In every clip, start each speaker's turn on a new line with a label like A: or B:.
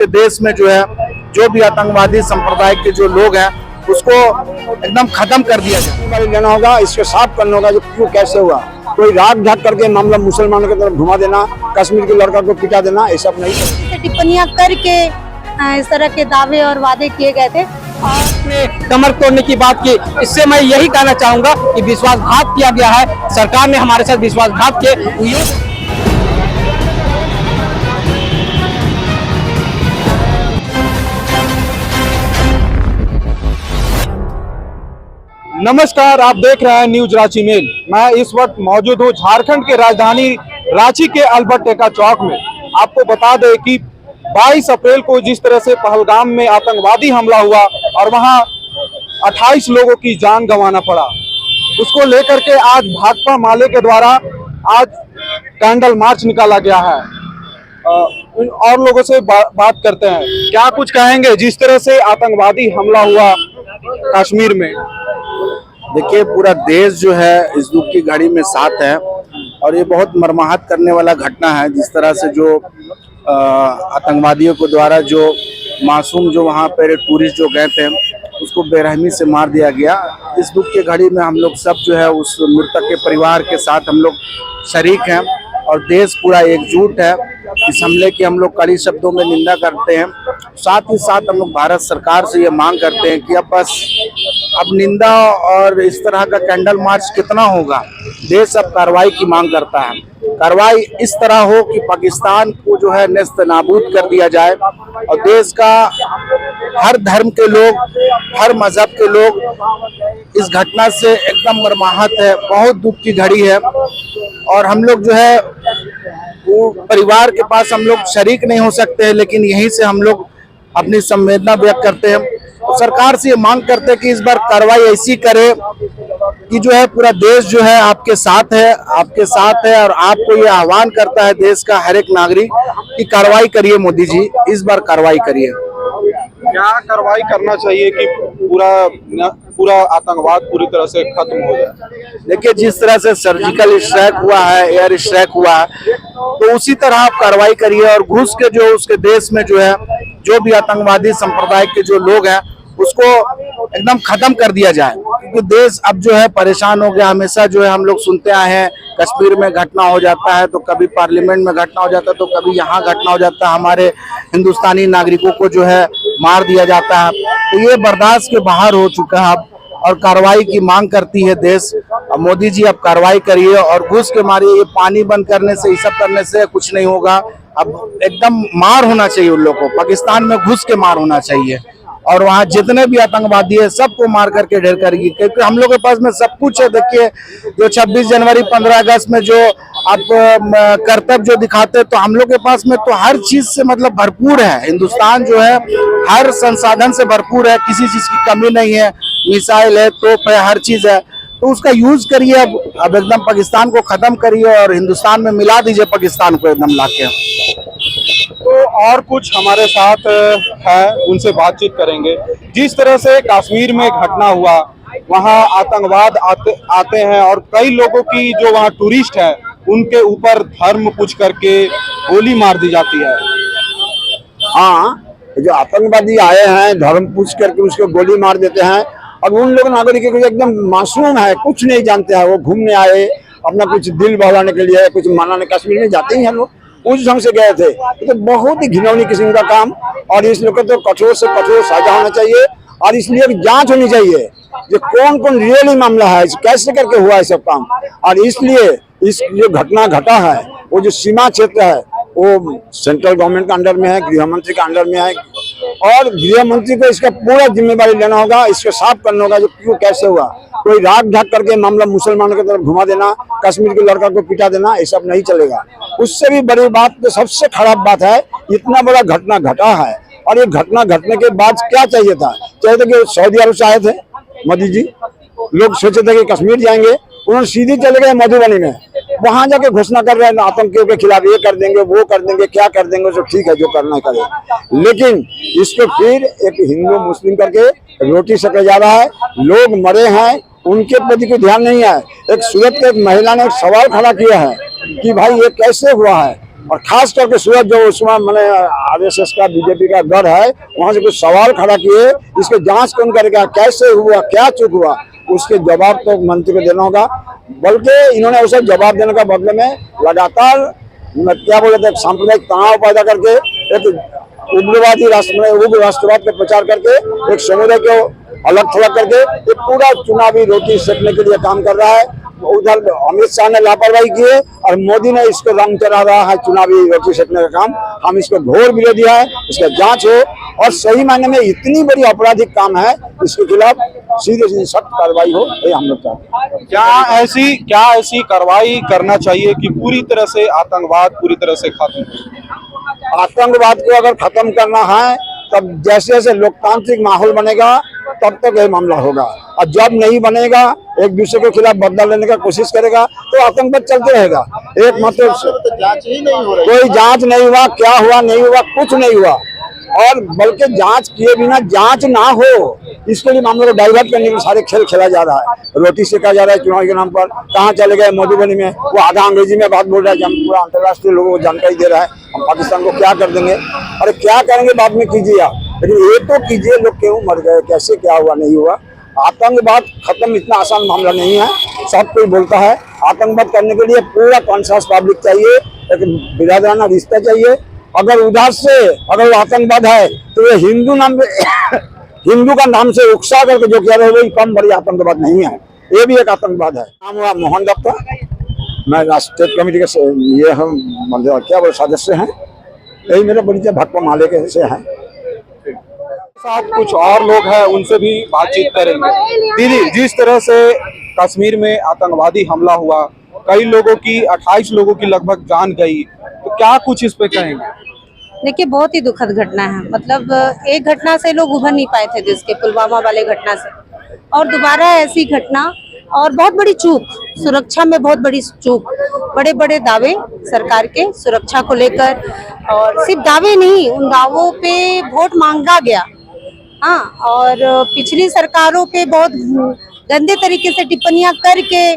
A: देश में जो है जो भी आतंकवादी संप्रदाय के जो लोग हैं उसको एकदम खत्म कर दिया जाए।
B: लेना होगा, इसको साफ करना होगा जो क्यों कैसे हुआ। कोई राग ढाक करके मामला मुसलमानों की तरफ घुमा देना, कश्मीर के लड़का को पिटा देना, ये सब नहीं करना।
C: टिप्पणियां करके इस तरह के दावे और वादे किए गए थे
D: और कमर तोड़ने की बात की। इससे मैं यही कहना चाहूंगा कि विश्वासघात किया गया है, सरकार ने हमारे साथ विश्वासघात किए।
E: नमस्कार, आप देख रहे हैं न्यूज रांची मेल। मैं इस वक्त मौजूद हूँ झारखंड के राजधानी रांची के अल्बर्ट एक्का चौक में। आपको बता दें कि 22 अप्रैल को जिस तरह से पहलगाम में आतंकवादी हमला हुआ और वहां 28 लोगों की जान गंवाना पड़ा, उसको लेकर के आज भाकपा माले के द्वारा आज कैंडल मार्च निकाला गया है। और लोगों से बात करते हैं, क्या कुछ कहेंगे जिस तरह से आतंकवादी हमला हुआ कश्मीर में।
A: देखिए, पूरा देश जो है इस दुख की घड़ी में साथ है और ये बहुत मर्माहत करने वाला घटना है। जिस तरह से जो आतंकवादियों के द्वारा जो मासूम जो वहाँ पर टूरिस्ट जो गए थे उसको बेरहमी से मार दिया गया। इस दुख की घड़ी में हम लोग सब जो है उस मृतक के परिवार के साथ हम लोग शरीक हैं और देश पूरा एकजुट है। इस हमले की हम लोग कड़ी शब्दों में निंदा करते हैं। साथ ही साथ हम लोग भारत सरकार से ये मांग करते हैं कि अब निंदा और इस तरह का कैंडल मार्च कितना होगा। देश अब कार्रवाई की मांग करता है। कार्रवाई इस तरह हो कि पाकिस्तान को जो है नेस्त नाबूद कर दिया जाए और देश का हर धर्म के लोग, हर मजहब के लोग इस घटना से एकदम मर्माहत है। बहुत दुख की घड़ी है और हम लोग जो है वो परिवार के पास हम लोग शरीक नहीं हो सकते हैं, लेकिन यहीं से हम लोग अपनी संवेदना व्यक्त करते हैं और सरकार से ये मांग करते हैं कि इस बार कार्रवाई ऐसी करे कि जो है पूरा देश जो है आपके साथ है और आपको ये आह्वान करता है देश का हर एक नागरिक कि कार्रवाई करिए। मोदी जी, इस बार कार्रवाई करिए।
E: क्या कार्रवाई करना चाहिए कि पूरा आतंकवाद पूरी तरह से खत्म हो जाए।
A: देखिए, जिस तरह से सर्जिकल स्ट्राइक हुआ है, एयर स्ट्राइक हुआ है, तो उसी तरह आप कार्रवाई करिए और घुस के जो उसके देश में जो है जो भी आतंकवादी संप्रदाय के जो लोग हैं उसको एकदम खत्म कर दिया जाए। क्योंकि देश अब जो है परेशान हो गया। हमेशा जो है हम लोग सुनते आए हैं कश्मीर में घटना हो जाता है तो कभी पार्लियामेंट में घटना हो जाता है तो कभी यहाँ घटना हो जाता है, हमारे हिंदुस्तानी नागरिकों को जो है मार दिया जाता है। तो ये बर्दाश्त के बाहर हो चुका है अब और कार्रवाई की मांग करती है देश। मोदी जी, अब कार्रवाई करिए और घुस के मारिए। ये पानी बंद करने से, ये सब करने से कुछ नहीं होगा। अब एकदम मार होना चाहिए उन लोगों को, पाकिस्तान में घुस के मार होना चाहिए और वहाँ जितने भी आतंकवादी है सबको मार करके ढेर करेगी। क्योंकि हम लोग के पास में सब कुछ है। देखिए, जो 26 जनवरी 15 अगस्त में जो आप कर्तव्य जो दिखाते तो हम लोग के पास में तो हर चीज से मतलब भरपूर है। हिंदुस्तान जो है हर संसाधन से भरपूर है, किसी चीज की कमी नहीं है। मिसाइल है, तोप है, हर चीज है, तो उसका यूज करिए। अब एकदम पाकिस्तान को खत्म करिए और हिंदुस्तान में मिला दीजिए पाकिस्तान को एकदम लाके।
E: तो और कुछ हमारे साथ है, उनसे बातचीत करेंगे। जिस तरह से कश्मीर में घटना हुआ, वहां आतंकवाद आते हैं और कई लोगों की जो वहां टूरिस्ट है उनके ऊपर धर्म पूछ करके गोली मार दी जाती है।
B: हाँ, जो आतंकवादी आए हैं धर्म पूछ करके उसको गोली मार देते हैं और उन लोग नागरिक एकदम मासूम है, कुछ नहीं जानते हैं। वो घूमने आए, अपना कुछ दिल बहलाने के लिए, कुछ मनाने। कश्मीर में जाते ही हैं लोग, उस ढंग से गए थे। तो बहुत ही घिनौनी किस्म का काम और इस लोग को तो कठोर से कठोर सजा होना चाहिए और इसलिए जांच होनी चाहिए जो कौन कौन रियली मामला है, कैसे करके हुआ है सब काम। और इसलिए इस जो घटना घटा है वो जो सीमा क्षेत्र है वो सेंट्रल गवर्नमेंट के अंडर में है, गृह मंत्री के अंडर में है और गृह मंत्री को इसका पूरा जिम्मेदारी लेना होगा। इसको साफ करना होगा जो क्यों कैसे हुआ। कोई राग ढाक करके मामला मुसलमानों की तरफ घुमा देना, कश्मीर के लड़का को पिटा देना, ये सब नहीं चलेगा। उससे भी बड़ी बात, तो सबसे खराब बात है, इतना बड़ा घटना घटा है और ये घटना घटने के बाद क्या चाहिए था कि सऊदी अरब से आए थे मोदी जी, लोग सोचे थे कि कश्मीर जाएंगे, उन्होंने सीधे चले गए मधुबनी में। वहां जाके घोषणा कर रहे हैं आतंकियों के खिलाफ ये कर देंगे, वो कर देंगे, क्या कर देंगे, जो ठीक है जो करना करे। लेकिन इसको फिर एक हिंदू मुस्लिम करके रोटी सके जा रहा है। लोग मरे हैं, उनके प्रति कोई ध्यान नहीं है। एक सूरत के एक महिला ने एक सवाल खड़ा किया है कि भाई ये कैसे हुआ है। और खास करके सूरत जो उसमें मैंने आरएसएस का बीजेपी का गढ़ है, वहां से कुछ सवाल खड़ा किए, इसके जांच कौन करेगा, कैसे हुआ, क्या चूक हुआ, उसके जवाब तो मंत्री को देना होगा। बल्कि इन्होंने उसे जवाब देने का बदले में लगातार क्या बोले थे, सांप्रदायिक तनाव पैदा करके एक उग्रवादी उग्र राष्ट्रवाद का प्रचार करके एक समुदाय को अलग थलग करके ये पूरा चुनावी रोटी सेकने के लिए काम कर रहा है। उधर अमित शाह ने लापरवाही की है और मोदी ने इसको रंग चढ़ा रहा है चुनावी रोटी सेकने का काम। हम इसको घोर विरोधी है, इसका जांच हो और सही मायने में इतनी बड़ी आपराधिक काम है, इसके खिलाफ सीधे सीधे सख्त कार्रवाई हो, ये हम लोग चाहते हैं।
E: क्या ऐसी कार्रवाई करना चाहिए कि पूरी तरह से आतंकवाद पूरी तरह से खत्म हो?
B: आतंकवाद को अगर खत्म करना है तब जैसे जैसे लोकतांत्रिक माहौल बनेगा तब तक यह मामला होगा, और जब नहीं बनेगा, एक दूसरे के खिलाफ बदला लेने का कोशिश करेगा तो आतंकवाद चलते रहेगा। एक मतलब कोई जांच नहीं हुआ, क्या हुआ नहीं हुआ, कुछ नहीं हुआ, और बल्कि जांच किए बिना जांच ना हो इसके लिए मामले को डाइवर्ट करने के सारे खेल खेला जा रहा है। रोटी सेका जा रहा है चुनाव के नाम पर। कहाँ चले गए मधुबनी में, वो आधा अंग्रेजी में बात बोल रहा है, हम पूरा अंतर्राष्ट्रीय लोगों को जानकारी दे रहा है हम पाकिस्तान को क्या कर देंगे। अरे क्या करेंगे बाद में कीजिए आप, लेकिन ये तो कीजिए लोग क्यों मर गए, कैसे क्या हुआ नहीं हुआ। आतंकवाद खत्म इतना आसान मामला नहीं है, सब कोई बोलता है। आतंकवाद करने के लिए पूरा कॉन्शियस पब्लिक चाहिए, एक बिरादराना रिश्ता चाहिए। अगर उधर से अगर वो आतंकवाद है तो ये हिंदू नाम हिंदू का नाम से उकसा करके जो कह रहे हो कम बड़ी आतंकवाद नहीं है, ये भी एक आतंकवाद है। नाम हुआ मोहन दत्ता, मैं राष्ट्रीय कमेटी के ये हम क्या बोले सदस्य हैं, यही मेरा परिचय भटपा माले के से हैं।
E: साथ कुछ और लोग हैं, उनसे भी बातचीत करेंगे। दीदी, जिस तरह से कश्मीर में आतंकवादी हमला हुआ, कई लोगों की 28 लोगों की लगभग जान गई, तो क्या कुछ इस पे कहेंगे?
C: देखिए, बहुत ही दुखद घटना है। मतलब एक घटना से लोग उभर नहीं पाए थे देश के, पुलवामा वाले घटना से, और दोबारा ऐसी घटना और बहुत बड़ी चूक, सुरक्षा में बहुत बड़ी चूक, बड़े बड़े दावे सरकार के सुरक्षा को लेकर, और सिर्फ दावे नहीं, उन दावों पे वोट मांगा गया। हाँ, और पिछली सरकारों पे बहुत गंदे तरीके से टिप्पणियां करके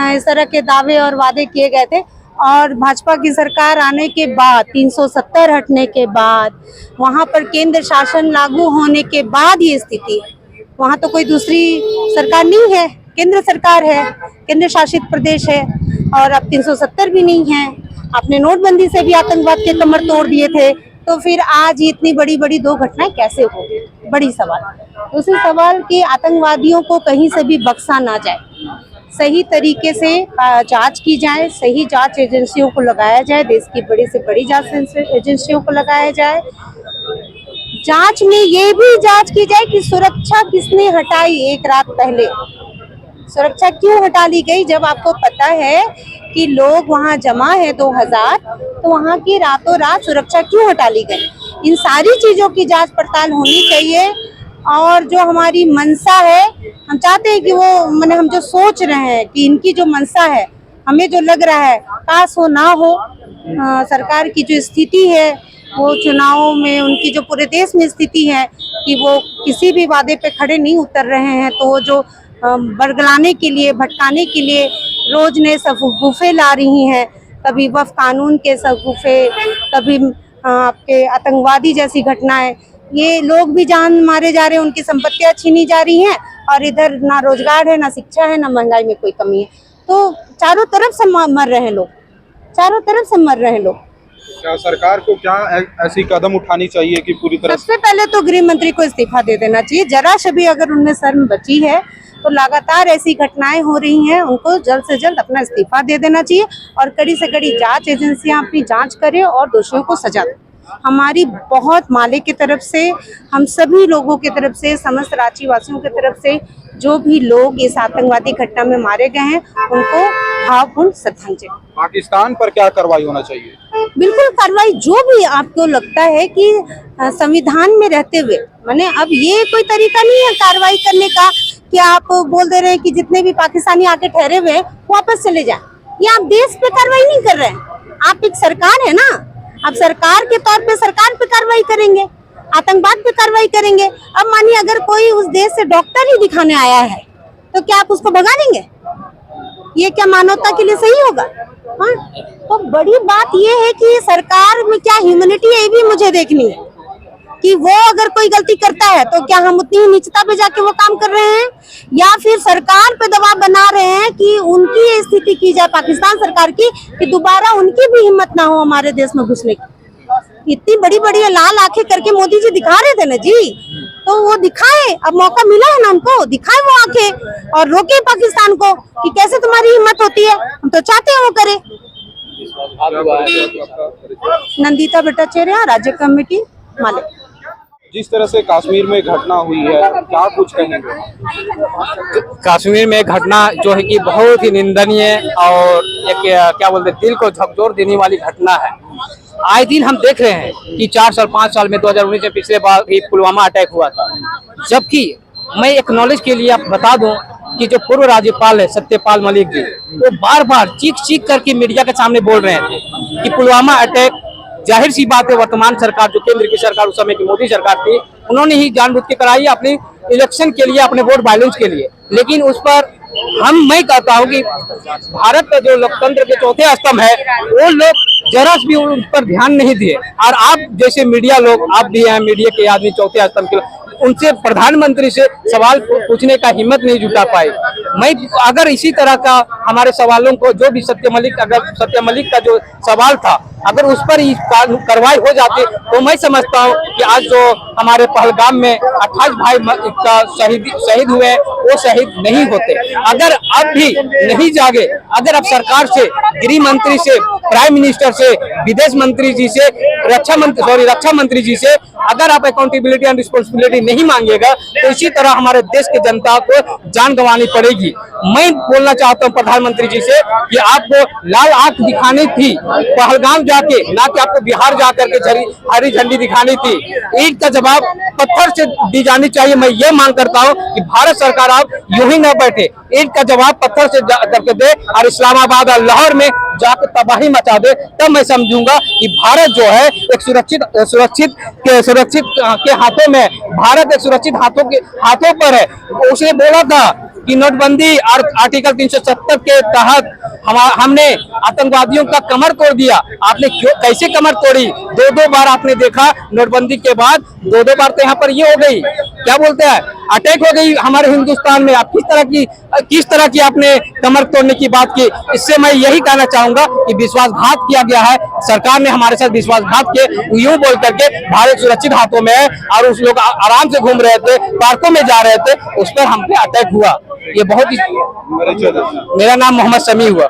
C: इस तरह के दावे और वादे किए गए थे, और भाजपा की सरकार आने के बाद 370 हटने के बाद, वहाँ पर केंद्र शासन लागू होने के बाद ये स्थिति है। वहाँ तो कोई दूसरी सरकार नहीं है, केंद्र सरकार है, केंद्र शासित प्रदेश है, और अब 370 भी नहीं है। आपने नोटबंदी से भी आतंकवाद के कमर तोड़ दिए थे, तो फिर आज इतनी बड़ी बड़ी दो घटनाएं कैसे हो गई? बड़ी सवाल। दूसरी सवाल कि आतंकवादियों को कहीं से भी बख्शा ना जाए, सही तरीके से जांच की जाए, सही जांच एजेंसियों को लगाया जाए, देश की बड़ी से बड़ी जांच एजेंसियों को लगाया जाए। जांच में ये भी जांच की जाए कि सुरक्षा किसने हटाई। एक रात पहले सुरक्षा क्यों हटा ली गई, जब आपको पता है कि लोग वहां जमा है 2000, तो वहां की रातों रात सुरक्षा क्यों हटा ली गई? इन सारी चीजों की जांच पड़ताल होनी चाहिए। और जो हमारी मंशा है, हम चाहते हैं कि वो मैंने हम जो सोच रहे हैं कि इनकी जो मंशा है, हमें जो लग रहा है काश हो ना हो। सरकार की जो स्थिति है, वो चुनावों में उनकी जो पूरे देश में स्थिति है कि वो किसी भी वादे पे खड़े नहीं उतर रहे हैं, तो वो जो बरगलाने के लिए, भटकाने के लिए रोज नए सगुफे ला रही हैं, कभी वफ कानून के सगुफे, कभी आपके आतंकवादी जैसी घटनाएं, ये लोग भी जान मारे जा रहे हैं, उनकी संपत्तियां छीनी जा रही हैं, और इधर ना रोजगार है, ना शिक्षा है, ना महंगाई में कोई कमी है। तो चारों तरफ से मर रहे हैं लोग, चारों तरफ से मर रहे हैं लोग।
E: क्या सरकार को क्या ऐसी कदम उठानी चाहिए कि पूरी तरह?
C: सबसे पहले तो गृह मंत्री को इस्तीफा दे देना चाहिए। जरा से भी अगर उनमें शर्म बची है तो लगातार ऐसी घटनाएं हो रही हैं, उनको जल्द से जल्द अपना इस्तीफा दे देना चाहिए, और कड़ी से कड़ी जांच एजेंसियां अपनी जांच करें और दोषियों को सजा दें। हमारी बहुत माले की तरफ से, हम सभी लोगों की तरफ से, समस्त रांची वासियों की तरफ से, जो भी लोग इस आतंकवादी घटना में मारे गए हैं, उनको भावपूर्ण श्रद्धांजलि।
E: पाकिस्तान पर क्या कार्रवाई होना चाहिए?
C: बिल्कुल कार्रवाई, जो भी आपको लगता है कि संविधान में रहते हुए, माने अब ये कोई तरीका नहीं है कार्रवाई करने का कि आप बोल दे रहे हैं कि जितने भी पाकिस्तानी आके ठहरे हुए वापस चले जाएं। ये आप देश पे कार्रवाई नहीं कर रहे हैं, आप एक सरकार है ना, आप सरकार के तौर पे सरकार पे कार्रवाई करेंगे, आतंकवाद पे कार्रवाई करेंगे। अब मानिए अगर कोई उस देश से डॉक्टर ही दिखाने आया है, तो क्या आप उसको भगा देंगे? ये क्या मानवता के लिए सही होगा? हाँ, तो बड़ी बात ये है कि सरकार में क्या ह्यूमैनिटी है, ये भी मुझे देखनी है कि वो अगर कोई गलती करता है तो क्या हम उतनी ही नीचता पे जाके वो काम कर रहे हैं, या फिर सरकार पे दबाव बना रहे हैं कि उनकी ये स्थिति की जाए पाकिस्तान सरकार की कि दोबारा उनकी भी हिम्मत ना हो हमारे देश में घुसने की। इतनी बड़ी बड़ी लाल आंखें करके मोदी जी दिखा रहे थे ना जी, तो वो दिखाए, अब मौका मिला है ना उनको, दिखाए वो आंखें और रोके पाकिस्तान को कि कैसे तुम्हारी हिम्मत होती है, हम तो चाहते हैं वो करे। नंदिता भट्टाचार्य, राज्य कमेटी माले।
E: जिस तरह से कश्मीर में घटना हुई है, क्या कुछ कहेंगे?
D: कश्मीर में घटना जो है कि बहुत ही निंदनीय और एक क्या बोलते हैं, दिल को झकझोर देने वाली घटना है। आए दिन हम देख रहे हैं कि 4 साल 5 साल में 2019 में पिछले बार भी पुलवामा अटैक हुआ था, जबकि मैं एक नॉलेज के लिए आप बता दूं कि जो पूर्व राज्यपाल है सत्यपाल मलिक जी, वो बार बार चीख चीख करके मीडिया के सामने बोल रहे थे कि पुलवामा अटैक, जाहिर सी बात है वर्तमान सरकार जो केंद्र की सरकार उस समय की मोदी सरकार थी, उन्होंने ही जानबूझ के कराई अपनी इलेक्शन के लिए, अपने वोट बैलेंस के लिए। लेकिन उस पर मैं कहता हूं कि भारत का जो लोकतंत्र के चौथे स्तंभ है, वो लोग जरा भी उन पर ध्यान नहीं दिए। और आप जैसे मीडिया लोग, आप भी हैं मीडिया के आदमी, चौथे स्तंभ के, उनसे प्रधानमंत्री से सवाल पूछने का हिम्मत नहीं जुटा पाए। मैं अगर इसी तरह का हमारे सवालों को, जो भी अगर सत्यम मलिक का जो सवाल था, अगर उस पर ही कार्रवाई हो जाती तो मैं समझता हूं कि आज जो हमारे पहलगाम में 28 भाई का शहीद हुए, वो शहीद नहीं होते। अगर अब भी नहीं जागे, अगर अब सरकार से, गृह मंत्री से, प्राइम मिनिस्टर से, विदेश मंत्री जी से, रक्षा मंत्री जी से अगर आप अकाउंटेबिलिटी एंड रिस्पॉन्सिबिलिटी नहीं मांगेगा तो इसी तरह हमारे देश की जनता को जान गंवानी पड़ेगी। मैं बोलना चाहता हूं प्रधानमंत्री जी से कि आपको लाल आंख दिखानी थी पहलगाम जाके, ना कि आपको बिहार जाकर के हरी झंडी दिखानी थी। ईंट का जवाब पत्थर से दी जानी चाहिए। मैं ये मांग करता हूं कि भारत सरकार आप यूं ही न बैठे, ईंट का जवाब पत्थर से करके दे और इस्लामाबाद और लाहौर में जाकर तबाही मचा दे, तब मैं समझूंगा कि भारत जो है एक सुरक्षित के हाथों में, भारत एक सुरक्षित हाथों पर है। उसने बोला था कि नोटबंदी और आर्टिकल 370 के तहत हमने आतंकवादियों का कमर तोड़ दिया। आपने कैसे कमर तोड़ी? 2 बार आपने देखा नोटबंदी के बाद, 2 बार तो यहाँ पर ये हो गई, क्या बोलते हैं, अटैक हो गई हमारे हिंदुस्तान में। आप किस तरह की आपने कमर तोड़ने की बात की? इससे मैं यही कहना चाहूंगा कि विश्वासघात किया गया है, सरकार ने हमारे साथ विश्वासघात किए। यूं बोल करके भारत सुरक्षित हाथों में है और उस लोग आराम से घूम रहे थे, पार्कों में जा रहे थे, उस पर हम पे अटैक हुआ। ये बहुत ही, मेरा नाम मोहम्मद समी हुआ।